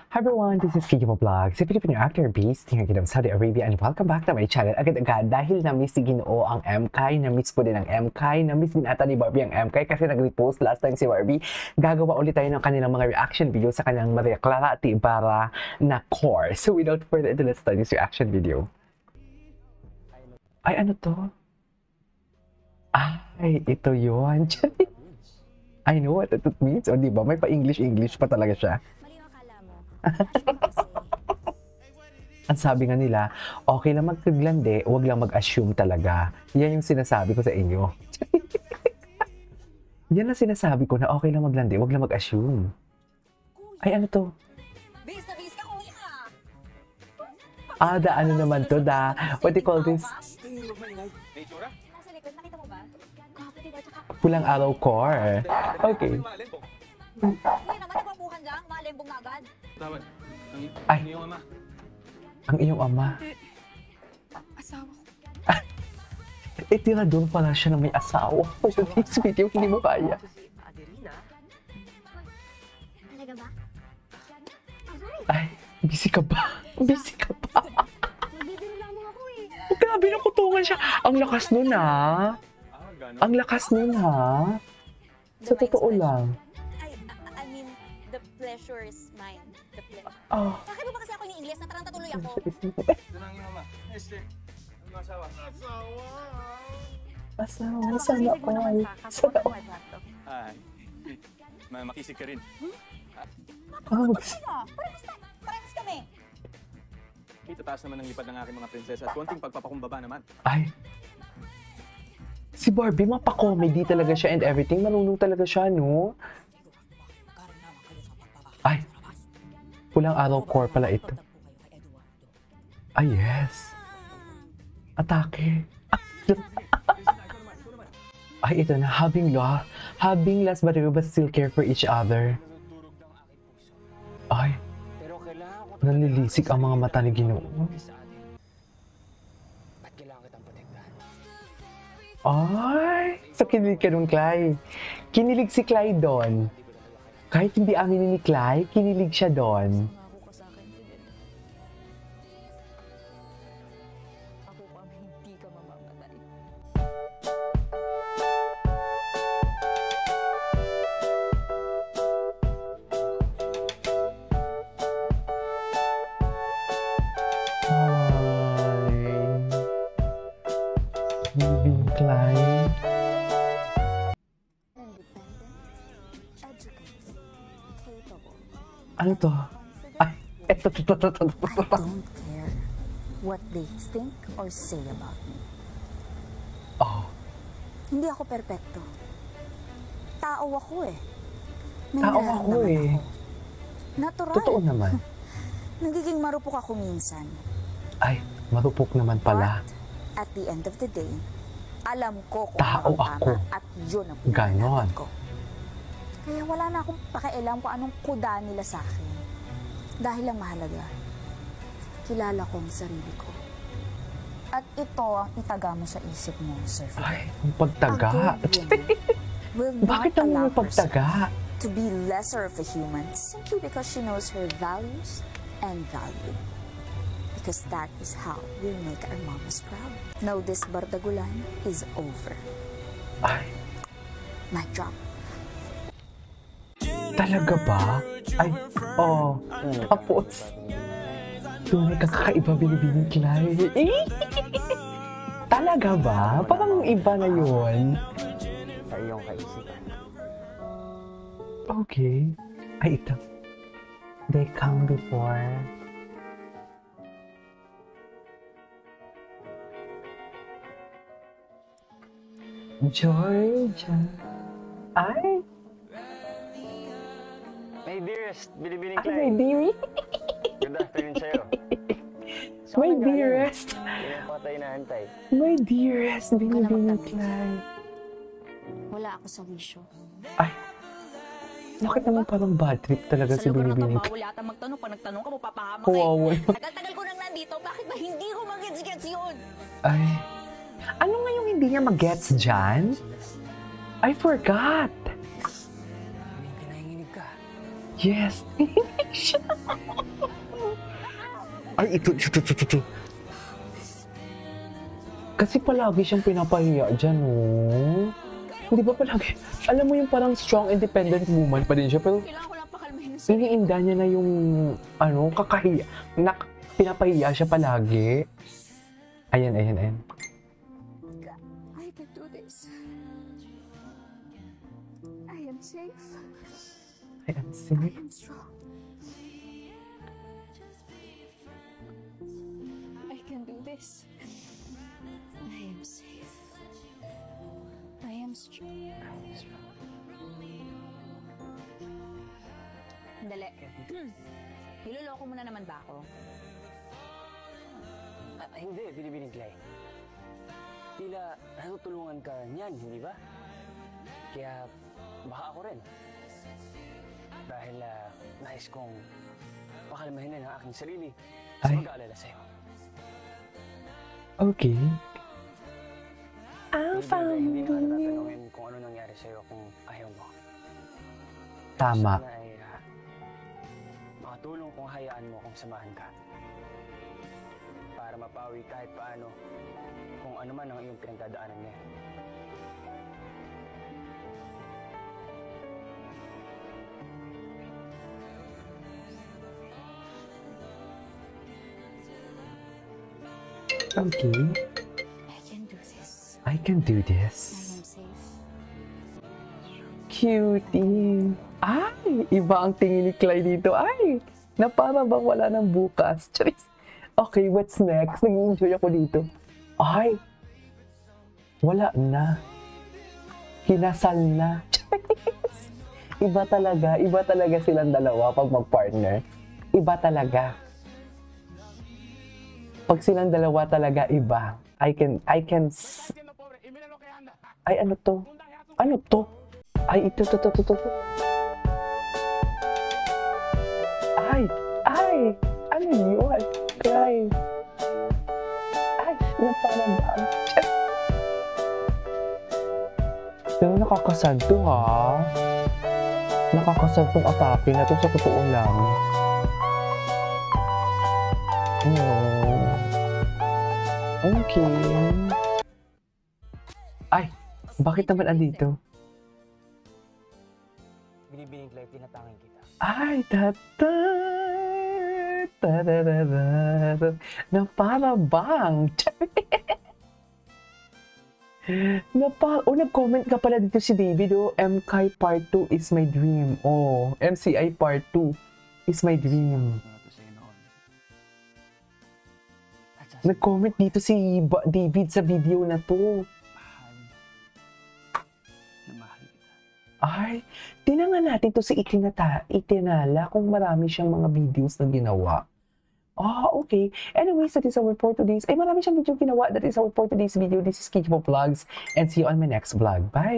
Hi everyone, this is Kiki Vlog, si Pilipino actor based here in Saudi Arabia and welcome back to my channel. Agad-agad dahil na-miss si Ginoo ang MK, na-miss ko din ang MK, na-miss din ata ni Barbie ang MK kasi nag-repost last time si Barbie. Gagawa ulit tayo ng kanilang mga reaction video sa kanilang Maria Clara at Ibarra na core. So without further ado, let's start this reaction video. Ay, ano to? Ay, ito yun. I know what it means. O diba, may pa-English pa talaga siya. Ang sabi nga nila, okay lang magkaglande, huwag lang mag-assume talaga. Yan yung sinasabi ko sa inyo. Yan ang sinasabi ko na okay lang maglande, huwag lang mag-assume. Ay, ano to? Base na base ka, kuya! The ano naman to, what do you call this? Nasa likod, nakita mo ba? Kapatid ba, tsaka... Pulang araw core. Okay. Kuya naman, nagpabuhan lang, malembong na agad. Tawad. Ay. Ang iyong ama. Ang iyong ama. Asawa ko. Tirador pala siya na may asawa. Sa video, hindi mo kaya. Talaga ba? Ay, busy ka ba? Busy ka ba? Nagbibiro lang ako eh. Grabe na kutungan siya. Ang lakas nun Ang lakas nun Sa totoo lang. I mean, the pleasure is mine. The pleasure. Oh. Bakit mo ba kasi ako ini-Ingles? Nataranta tuloy ako. Ito na ang iyong ama. Este. Ang asawa. Asawa, sana all. Sana all. Ay. Makisig ka rin. Oh, Parehas kami. Itataas naman ang lipad ng aking mga prinsesa at konting pagpapakumbaba naman. ay. Si Barbie, mapa-comedy talaga siya and everything. Marunong talaga siya, no? Ay. Pulang araw core pala ito. Ay, yes. Atake. Ay, ito na. Having less but still care for each other. Ay. Nalilisik ang mga mata ni Ginoo. Ay! So, kinilig ka nun, Clay. Kinilig si Clay doon. Kahit hindi aminin ni Clay, kinilig siya doon. Ako kang hindi ka mamamatay. Living Clay. Independent, educated, capable. Ano to? Ay, eto. I don't care what they think or say about me. Oh, Hindi ako perpekto. Tao ako eh. May tao ako nararamdaman eh. ako. Natural. Totoo naman. Nagiging marupok ako minsan. Ay, marupok naman pala. But, at the end of the day, alam ko kung Tao ano ang ako. tama at yun ang Ganon. pinaglaban ko. Kaya wala na akong pakialam kung anong kuda nila sa akin. Dahil ang mahalaga, kilala ko ang sarili ko. At ito ang itaga mo sa isip mo, Sir Philip. Ay, ang pagtaga. A good woman will not Bakit ang allow may pagtaga? herself to be lesser of a human simply because she knows her values and value. Because that is how we make our mamas proud. Now this bardagulan is over. Ay, Mic drop. talaga ba? Ay, oh. Tapos, tunay kang kakaiba binibining Clay. Talaga ba? Parang iba na yun. Sa iyong kaisipan. Okay. Ay, ito. They come before. Georgia. Ay, My dearest, Binibining ay, my Clay. dearie. Good afternoon sa'yo. My dearest. Kaya pa tayo naantay. My dearest, binibining magtabi. Clay. Wala ako sa wisyo. Ay, bakit naman parang bad trip talaga si Binibining Clay? bawal yata magtanong. Pag nagtanong ka, mapapahamak Kawawa. Tagal-tagal ko nang nandito, bakit ba hindi ko mag-gets yun? Ay, ano nga yung hindi niya mag-gets dyan? I forgot. May pinahinginig ka. Yes. Ay, ito. Kasi palagi siyang pinapahiya dyan, oh. Hindi ba palagi? Alam mo yung parang strong, independent woman pa din siya, pero Kailangan ko lang pakalmahin sa iniinda niya na yung, kakahiya, pinapahiya siya palagi. Ayan. I can do this. I am safe. I am I safe. am strong. I can do this. I am safe. I am strong. Dali. Niloloko mo na naman ba ako? Hindi, Binibining Clay. Tila natutulungan ka niyan, hindi ba? Kaya baka ako rin. Dahil nais kong pakalmahin na ang aking sarili sa Ay. pag-aalala sa'yo. Okay. Hindi na ka natatanungin kung ano nangyari sa'yo kung ayaw mo. Tama. Sana ay makatulong kung hayaan mo kung samahan ka. Para mapawi kahit paano kung ano man ang iyong pinagdadaanan niya. Okay. I can do this. I can do I this. am safe. Cutie. Ay, iba ang tingin ni Clay dito. Ay, na para bang wala ng bukas. Charis. Okay, what's next? Nag-enjoy ako dito. Ay, wala na. Kinasal na. Charis. Iba talaga silang dalawa pag mag-partner. Iba talaga. Pag silang dalawa talaga iba. Ay, ano to? Ano to? Ay, ito. Ay, ano yun? Cry. Ay, parang ba? Pero nakakasad to, ha? Nakakasad tong atake na to sa totoo lang. Okay. Ay, bakit naman andito? Binibining Clay, tinatangin kita. Ay, na para bang? Nag-comment ka pala dito si David, MKI Part 2 is my dream. MCI Part 2 is my dream. Nag-comment dito si David sa video na to. Ay, tinanga natin to si Itinala kung marami siyang mga videos na ginawa. Okay. Anyways, that is our for today's. Ay, marami siyang video ginawa. That is our for today's video. This is Kiki Vlogs and see you on my next vlog. Bye!